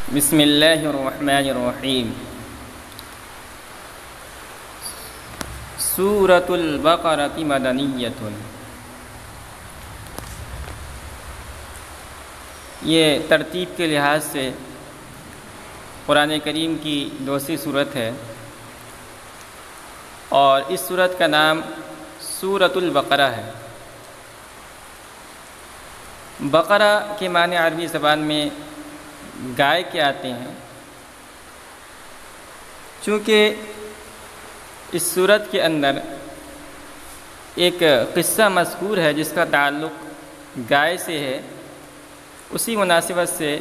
بسم اللہ الرحمن الرحیم۔ سورۃ البقرۃ مدنیۃ۔ یہ ترتیب کے لحاظ سے قرآن کریم کی دوسری صورت ہے، اور اس صورت کا نام سورۃ البقرہ ہے۔ بقرہ کے معنی عربی زبان میں گائے کے آتے ہیں، چونکہ اس صورت کے اندر ایک قصہ مذکور ہے جس کا تعلق گائے سے ہے، اسی مناسبت سے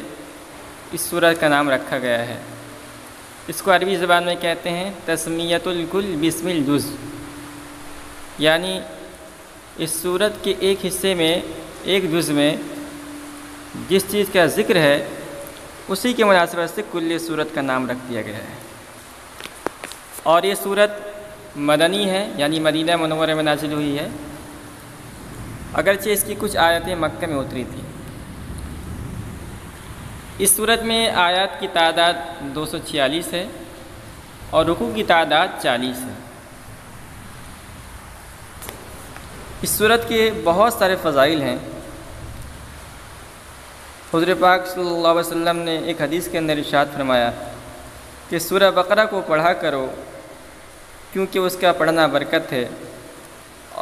اس صورت کا نام رکھا گیا ہے۔ اس کو عربی زبان میں کہتے ہیں تسمیۃ الکل بسم الجزء، یعنی اس صورت کے ایک حصے میں، ایک جز میں جس چیز کا ذکر ہے اسی کے مناسبت سے کل صورت کا نام رکھ دیا گیا ہے۔ اور یہ صورت مدنی ہے، یعنی مدینہ منورہ میں نازل ہوئی ہے، اگرچہ اس کی کچھ آیتیں مکہ میں اتری تھیں۔ اس صورت میں آیات کی تعداد 246 ہے اور رکوع کی تعداد 40 ہے۔ اس صورت کے بہت سارے فضائل ہیں۔ حضور پاک صلی اللہ علیہ وسلم نے ایک حدیث کے اندر ارشاد فرمایا کہ سورہ بقرہ کو پڑھا کرو، کیونکہ اس کا پڑھنا برکت ہے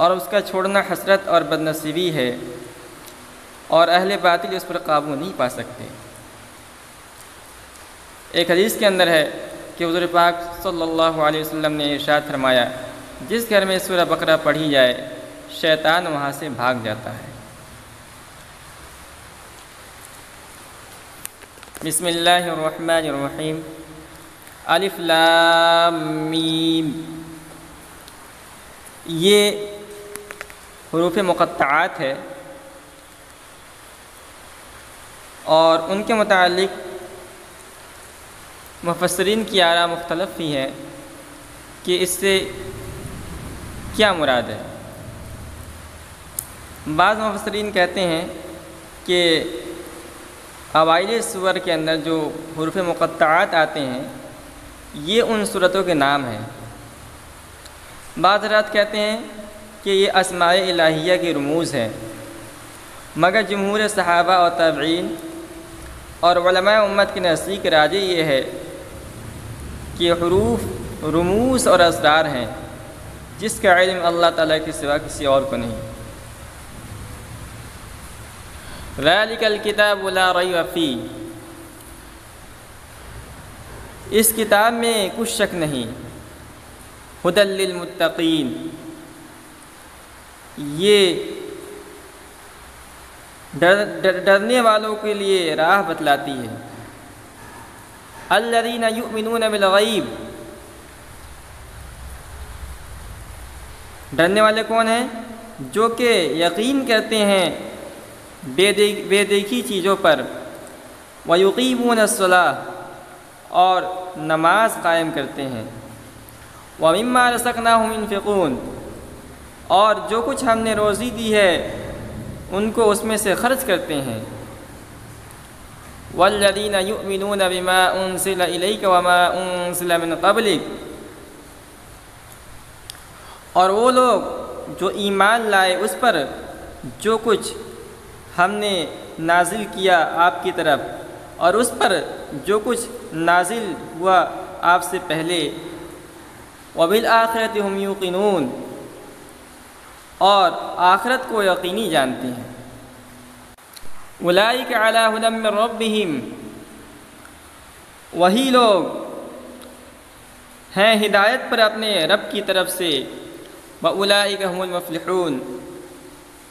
اور اس کا چھوڑنا حسرت اور بدنصیبی ہے، اور اہل باطل اس پر قابو نہیں پا سکتے۔ ایک حدیث کے اندر ہے کہ حضور پاک صلی اللہ علیہ وسلم نے ارشاد فرمایا، جس گھر میں سورہ بقرہ پڑھی جائے شیطان وہاں سے بھاگ جاتا ہے۔ بسم اللہ الرحمن الرحیم۔ الف لام میم، یہ حروف مقطعات ہے، اور ان کے متعلق مفسرین کی آراء مختلف ہی ہیں کہ اس سے کیا مراد ہے۔ بعض مفسرین کہتے ہیں کہ اوائل سور کے اندر جو حروف مقطعات آتے ہیں یہ ان صورتوں کے نام ہیں۔ بعض حضرات کہتے ہیں کہ یہ اسماء الہیہ کے رموز ہیں، مگر جمہور صحابہ اور تابعین اور علماء امت کے نزدیک راجح یہ ہے کہ حروف رموز اور اسرار ہیں جس کا علم اللہ تعالیٰ کے سوا کسی اور کو نہیں۔ ذالک الکتاب لا ریب فیہ، اس کتاب میں کچھ شک نہیں، ھدی للمتقین، یہ ڈرنے والوں کے لیے راہ بتلاتی ہے۔ الذین یؤمنون بالغیب، ڈرنے والے کون ہیں؟ جو کہ یقین کرتے ہیں بے دیکھی چیزوں پر، وَيُقِيمُونَ الصَّلَاةَ، اور نماز قائم کرتے ہیں، وَمِمَّا رَزَقْنَاهُمْ يُنْفِقُونَ، اور جو کچھ ہم نے روزی دی ہے ان کو اس میں سے خرچ کرتے ہیں، وَالَّذِينَ يُؤْمِنُونَ بِمَا أُنزِلَ إِلَيْكَ وَمَا أُنزِلَ مِن قَبْلِكَ، اور وہ لوگ جو ایمان لائے اس پر جو کچھ ہم نے نازل کیا آپ کی طرف، اور اس پر جو کچھ نازل ہوا آپ سے پہلے، وَبِالْآخِرَةِ هُمْ يُوقِنُونَ، اور آخرت کو یقینی جانتے ہیں۔ أُولَئِكَ عَلَىٰ هُدًى مِّن رَّبِّهِمْ، وہی لوگ ہیں ہدایت پر اپنے رب کی طرف سے، وَأُولَئِكَ هُمُ الْمُفْلِحُونَ،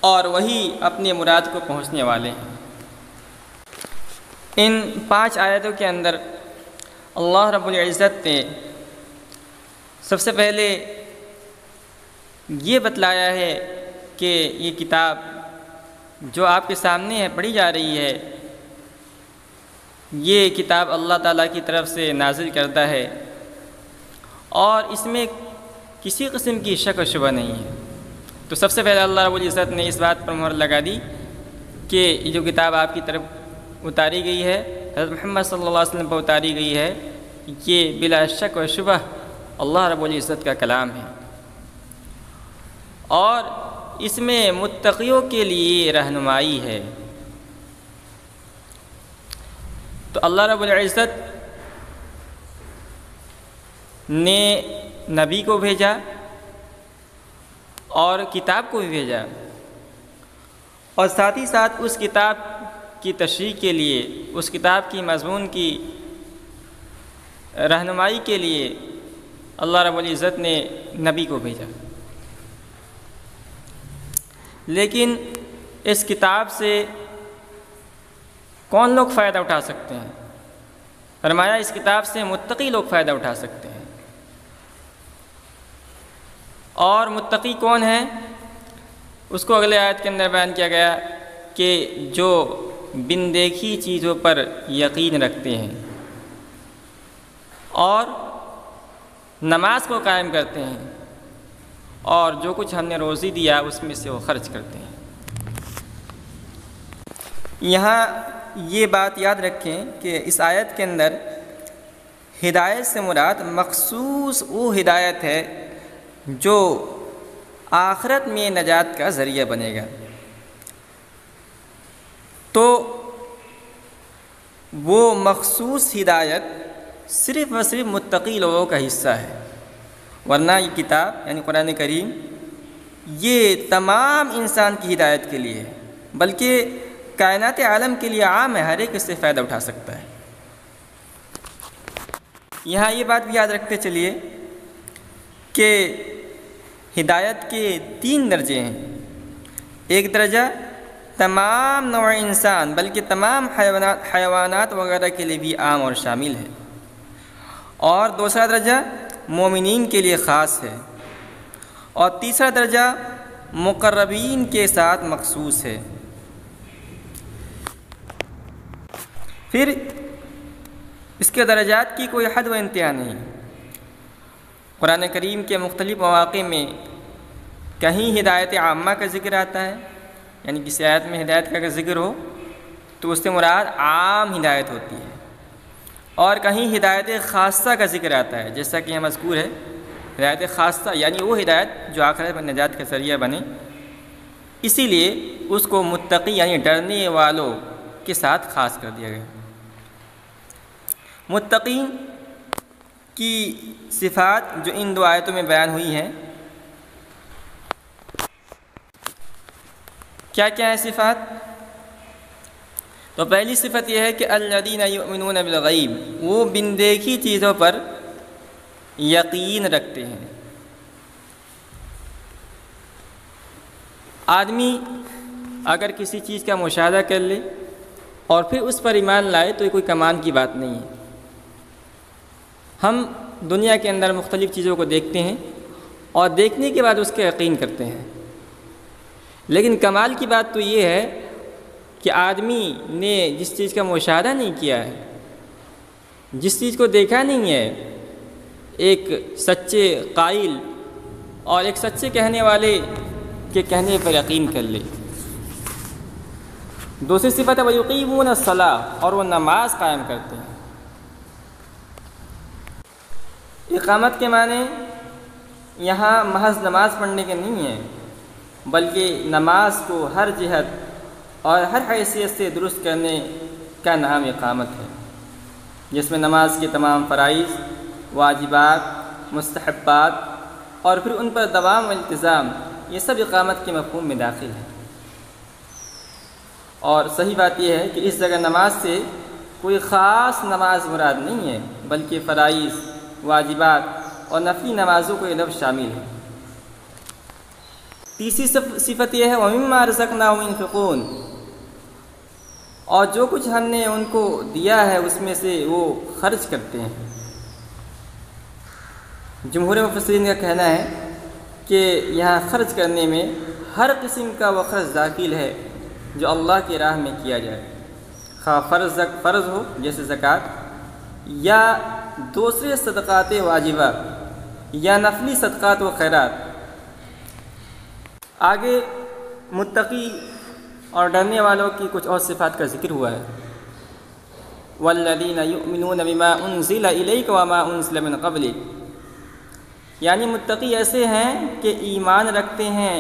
اور وہی اپنے مراد کو پہنچنے والے ہیں۔ ان 5 آیتوں کے اندر اللہ رب العزت نے سب سے پہلے یہ بتلایا ہے کہ یہ کتاب جو آپ کے سامنے ہے پڑھی جا رہی ہے، یہ کتاب اللہ تعالیٰ کی طرف سے نازل کردہ ہے، اور اس میں کسی قسم کی شک و شبہ نہیں ہے۔ تو سب سے پہلے اللہ رب العزت نے اس بات پر مہر لگا دی کہ یہ جو کتاب آپ کی طرف اتاری گئی ہے حضرت محمد صلی اللہ علیہ وسلم پر اتاری گئی ہے، یہ بلا شک و شبہ اللہ رب العزت کا کلام ہے، اور اس میں متقیوں کے لیے رہنمائی ہے۔ تو اللہ رب العزت نے نبی کو بھیجا اور کتاب کو بھی بھیجا، اور ساتھ ہی ساتھ اس کتاب کی تشریح کے لیے، اس کتاب کی مضمون کی رہنمائی کے لیے اللہ رب العزت نے نبی کو بھیجا۔ لیکن اس کتاب سے کون لوگ فائدہ اٹھا سکتے ہیں؟ فرمایا اس کتاب سے متقی لوگ فائدہ اٹھا سکتے ہیں۔ اور متقی کون ہیں؟ اس کو اگلے آیت کے اندر بیان کیا گیا کہ جو بن دیکھی چیزوں پر یقین رکھتے ہیں اور نماز کو قائم کرتے ہیں، اور جو کچھ ہم نے روزی دیا اس میں سے وہ خرچ کرتے ہیں۔ یہاں یہ بات یاد رکھیں کہ اس آیت کے اندر ہدایت سے مراد مخصوص وہ ہدایت ہے جو آخرت میں نجات کا ذریعہ بنے گا۔ تو وہ مخصوص ہدایت صرف اور صرف متقی لوگوں کا حصہ ہے، ورنہ یہ کتاب یعنی قرآن کریم یہ تمام انسان کی ہدایت کے لیے ہے، بلکہ کائنات عالم کے لیے عام ہے، ہر ایک اس سے فائدہ اٹھا سکتا ہے۔ یہاں یہ بات بھی یاد رکھتے چلیے کہ ہدایت کے 3 درجے ہیں۔ ایک درجہ تمام نوع انسان بلکہ تمام حیوانات وغیرہ کے لیے بھی عام اور شامل ہے، اور دوسرا درجہ مومنین کے لیے خاص ہے، اور تیسرا درجہ مقربین کے ساتھ مخصوص ہے۔ پھر اس کے درجات کی کوئی حد و انتہا نہیں۔ قرآن کریم کے مختلف مواقع میں کہیں ہدایت عامہ کا ذکر آتا ہے، یعنی کسی آیت میں ہدایت کا اگر ذکر ہو تو اس سے مراد عام ہدایت ہوتی ہے، اور کہیں ہدایت خاصہ کا ذکر آتا ہے، جیسا کہ یہاں مذکور ہے ہدایت خاصہ، یعنی وہ ہدایت جو آخرت میں نجات کا ذریعہ بنے، اسی لیے اس کو متقی یعنی ڈرنے والوں کے ساتھ خاص کر دیا گیا۔ متقین کی صفات جو ان 2 آیتوں میں بیان ہوئی ہیں، کیا کیا ہے صفات؟ تو پہلی صفت یہ ہے کہ الذین یؤمنون بالغیب، وہ بن دیکھی چیزوں پر یقین رکھتے ہیں۔ آدمی اگر کسی چیز کا مشاہدہ کر لے اور پھر اس پر ایمان لائے تو یہ کوئی کمال کی بات نہیں ہے۔ ہم دنیا کے اندر مختلف چیزوں کو دیکھتے ہیں اور دیکھنے کے بعد اس کا یقین کرتے ہیں، لیکن کمال کی بات تو یہ ہے کہ آدمی نے جس چیز کا مشاہدہ نہیں کیا ہے، جس چیز کو دیکھا نہیں ہے، ایک سچے قائل اور ایک سچے کہنے والے کے کہنے پر یقین کر لے۔ دوسری صفت ہے وَيُقِيمُونَ الصَّلَاةَ، اور وہ نماز قائم کرتے ہیں۔ اقامت کے معنی یہاں محض نماز پڑھنے کے نہیں ہیں، بلکہ نماز کو ہر جہت اور ہر حیثیت سے درست کرنے کا نام اقامت ہے، جس میں نماز کے تمام فرائض، واجبات، مستحبات اور پھر ان پر دوام و التزام، یہ سب اقامت کے مفہوم میں داخل ہے۔ اور صحیح بات یہ ہے کہ اس جگہ نماز سے کوئی خاص نماز مراد نہیں ہے، بلکہ فرائض، واجبات اور نفلی نمازوں کو یہ لفظ شامل ہے۔ تیسری صفت یہ ہے وَمِمَّا رَزَقْنَاهُمْ يُنْفِقُونَ، اور جو کچھ ہم نے ان کو دیا ہے اس میں سے وہ خرچ کرتے ہیں۔ جمہور مفسرین کا کہنا ہے کہ یہاں خرچ کرنے میں ہر قسم کا وہ خرچ داخل ہے جو اللہ کی راہ میں کیا جائے، خواہ فرض ہو جیسے زکوٰۃ، یا دوسرے صدقات واجبہ، یا نفلی صدقات و خیرات۔ آگے متقی اور ڈرنے والوں کی کچھ اور صفات کا ذکر ہوا ہے۔ والذین یؤمنون بما انزل الیک وما انزل من قبلک، یعنی متقی ایسے ہیں کہ ایمان رکھتے ہیں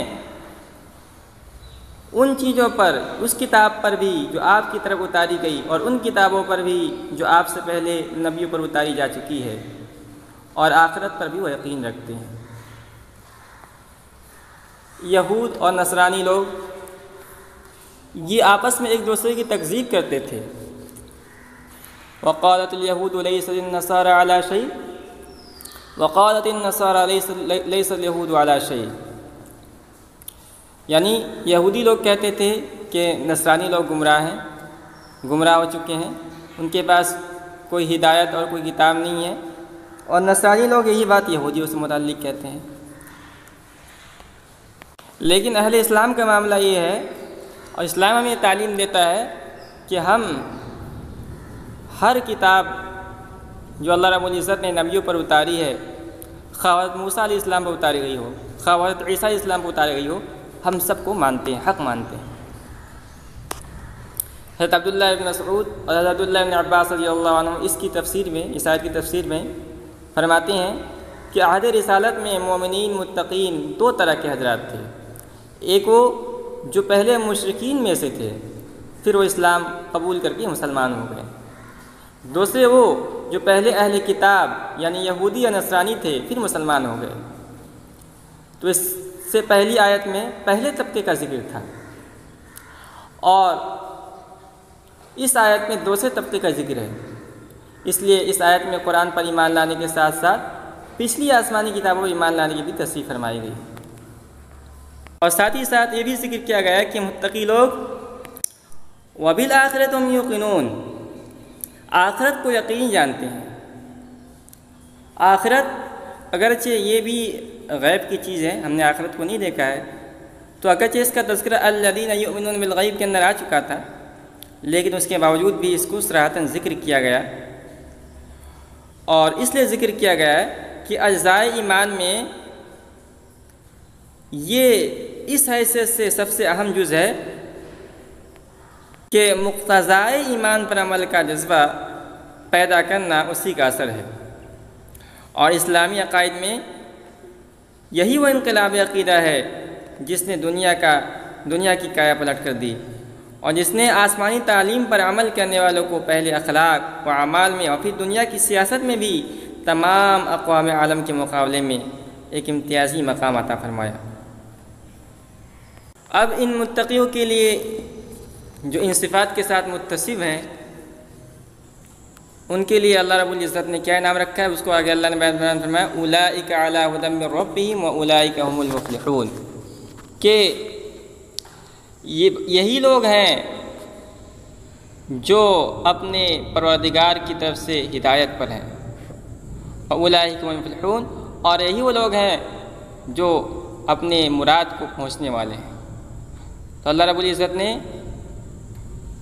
ان چیزوں پر، اس کتاب پر بھی جو آپ کی طرف اتاری گئی اور ان کتابوں پر بھی جو آپ سے پہلے نبیوں پر اتاری جا چکی ہے، اور آخرت پر بھی وہ یقین رکھتے ہیں۔ یہود اور نصرانی لوگ یہ آپس میں ایک دوسرے کی تکذیب کرتے تھے۔ وقالت الیہود لیست النصارى علی شیء وقالت النصارى لیست الیہود علی شیء، یعنی یہودی لوگ کہتے تھے کہ نصرانی لوگ گمراہ ہیں، گمراہ ہو چکے ہیں، ان کے پاس کوئی ہدایت اور کوئی کتاب نہیں ہے، اور نصرانی لوگ یہی بات یہودیوں سے متعلق کہتے ہیں۔ لیکن اہل اسلام کا معاملہ یہ ہے، اور اسلام ہمیں یہ تعلیم دیتا ہے کہ ہم ہر کتاب جو اللہ رب العزت نے نبیوں پر اتاری ہے، خواہ حضرت موسیٰ علیہ السلام پر اتاری گئی ہو، خواہ حضرت عیسیٰ علیہ السلام پر اتاری گئی ہو، ہم سب کو مانتے ہیں، حق مانتے ہیں۔ حضرت عبداللہ بن مسعود اور حضرت عبداللہ بن عباس رضی اللہ عنہ اس کی تفسیر میں، اس آیت کی تفسیر میں فرماتے ہیں کہ عہد رسالت میں مومنین متقین دو طرح کے حضرات تھے، ایک وہ جو پہلے مشرکین میں سے تھے، پھر وہ اسلام قبول کر کے مسلمان ہو گئے، دوسرے وہ جو پہلے اہل کتاب یعنی یہودی یا نصرانی تھے، پھر مسلمان ہو گئے۔ تو اس سے پہلی آیت میں پہلے طبقے کا ذکر تھا، اور اس آیت میں دوسرے طبقے کا ذکر ہے، اس لیے اس آیت میں قرآن پر ایمان لانے کے ساتھ ساتھ پچھلی آسمانی کتابوں پر ایمان لانے کی بھی تصریح فرمائی گئی، اور ساتھ ہی ساتھ یہ بھی ذکر کیا گیا ہے کہ متقی لوگ وَبِالْآخِرَةِ هُمْ يُوقِنُونَ، آخرت کو یقین جانتے ہیں۔ آخرت اگرچہ یہ بھی غیب کی چیز ہے، ہم نے آخرت کو نہیں دیکھا ہے، تو اگرچہ اس کا تذکرہ الذین یؤمنون بالغیب کے اندر آ چکا تھا، لیکن اس کے باوجود بھی اس کو صراحتاً ذکر کیا گیا، اور اس لیے ذکر کیا گیا ہے کہ اجزائے ایمان میں یہ اس حیثیت سے سب سے اہم جز ہے کہ مقتضائے ایمان پر عمل کا جذبہ پیدا کرنا اسی کا اثر ہے، اور اسلامی عقائد میں یہی وہ انقلاب عقیدہ ہے جس نے دنیا کی کایا پلٹ کر دی، اور جس نے آسمانی تعلیم پر عمل کرنے والوں کو پہلے اخلاق و اعمال میں اور پھر دنیا کی سیاست میں بھی تمام اقوام عالم کے مقابلے میں ایک امتیازی مقام عطا فرمایا۔ اب ان متقیوں کے لیے جو ان صفات کے ساتھ متصف ہیں، ان کے لیے اللہ رب العزت نے کیا انعام رکھا ہے، اس کو آگے اللہ نے بیان فرمایا اولئک علی ھدی من ربہم واولئک ھم المفلحون، کہ یہی لوگ ہیں جو اپنے پروردگار کی طرف سے ہدایت پر ہیں، واولئک ھم المفلحون، اور یہی وہ لوگ ہیں جو اپنے مراد کو پہنچنے والے ہیں۔ تو اللہ رب العزت نے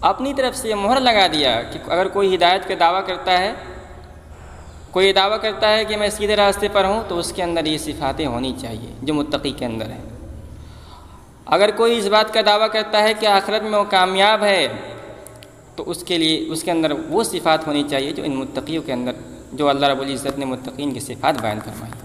اپنی طرف سے یہ مہر لگا دیا کہ اگر کوئی ہدایت کا دعویٰ کرتا ہے، کوئی دعویٰ کرتا ہے کہ میں سیدھے راستے پر ہوں، تو اس کے اندر یہ صفاتیں ہونی چاہیے جو متقی کے اندر ہیں۔ اگر کوئی اس بات کا دعویٰ کرتا ہے کہ آخرت میں وہ کامیاب ہے، تو اس کے اندر وہ صفات ہونی چاہیے جو ان متقیوں کے اندر، جو اللہ رب العزت نے متقین کی صفات بیان فرمائی۔